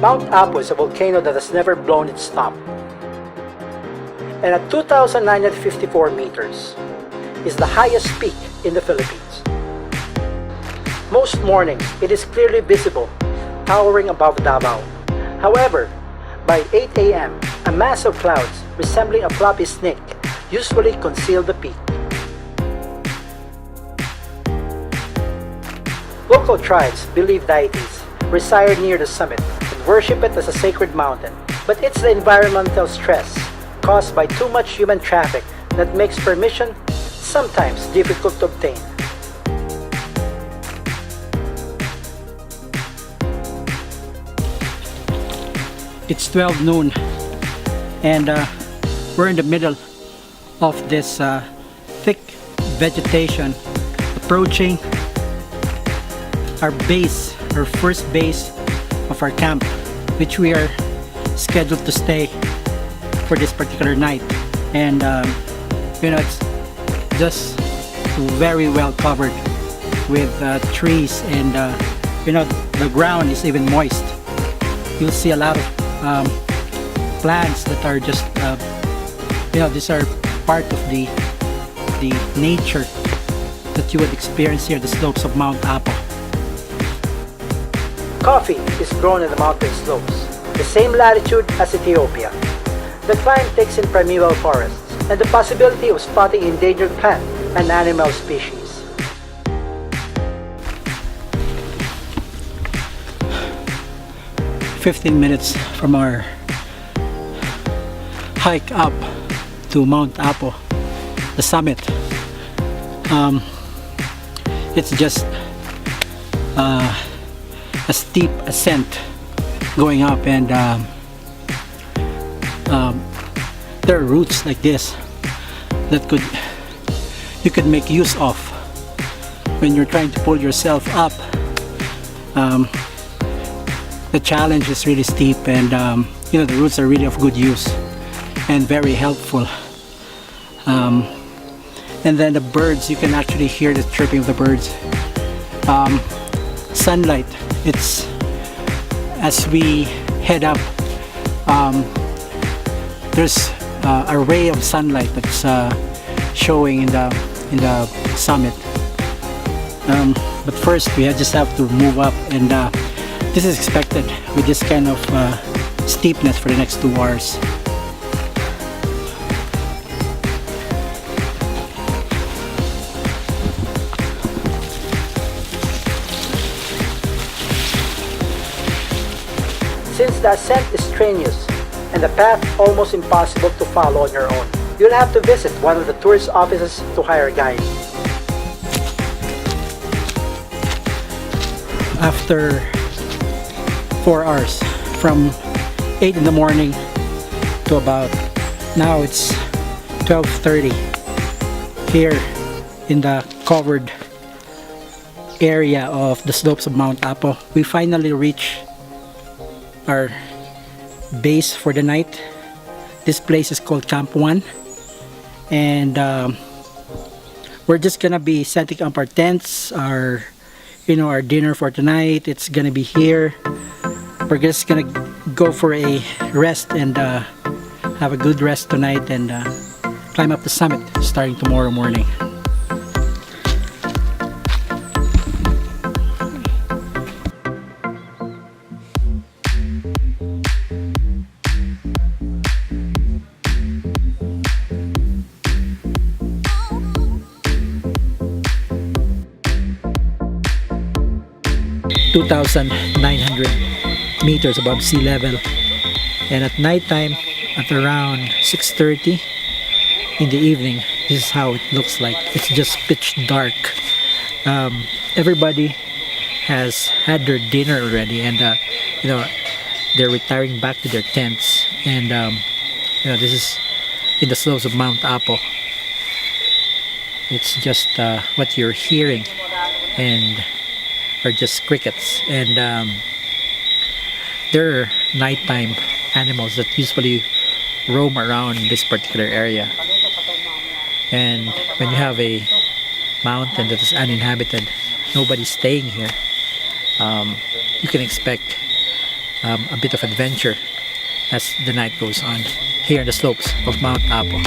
Mount Apo is a volcano that has never blown its top, and at 2,954 meters is the highest peak in the Philippines. Most mornings, it is clearly visible, towering above Davao. However, by 8 a.m., a mass of clouds resembling a floppy snake usually conceal the peak. Local tribes believe deities reside near the summit and worship it as a sacred mountain, but it's the environmental stress caused by too much human traffic that makes permission sometimes difficult to obtain. It's 12 noon and we're in the middle of this thick vegetation approaching our base, our first base of our camp, which we are scheduled to stay for this particular night. And it's just very well covered with trees, and the ground is even moist. You'll see a lot of plants that are just these are part of the nature that you would experience here at the slopes of Mount Apo. Coffee is grown in the mountain slopes, the same latitude as Ethiopia. The climb takes in primeval forests and the possibility of spotting endangered plant and animal species. "15 minutes from our hike up to Mount Apo, the summit. It's just a steep ascent going up, and there are routes like this that you could make use of when you're trying to pull yourself up. The challenge is really steep, and the routes are really of good use and very helpful. And then the birds, you can actually hear the chirping of the birds. Sunlight, it's as we head up, there's a ray of sunlight that's showing in the summit. But first we just have to move up, and this is expected with this kind of steepness for the next 2 hours. Since the ascent is strenuous and the path almost impossible to follow on your own, you'll have to visit one of the tourist offices to hire a guide. After 4 hours, from 8 in the morning to about now it's 12:30 here in the covered area of the slopes of Mount Apo, we finally reach our base for the night. This place is called Camp 1, and we're just gonna be setting up our tents, our dinner for tonight. It's gonna be here. We're just gonna go for a rest and have a good rest tonight, and climb up the summit starting tomorrow morning. 2,900 meters above sea level, and at nighttime at around 6:30 in the evening, this is how it looks like. It's just pitch dark. Everybody has had their dinner already, and they're retiring back to their tents, and this is in the slopes of Mount Apo. It's just what you're hearing and are just crickets, and there are nighttime animals that usually roam around this particular area. And when you have a mountain that is uninhabited, nobody's staying here, you can expect a bit of adventure as the night goes on here on the slopes of Mount Apo.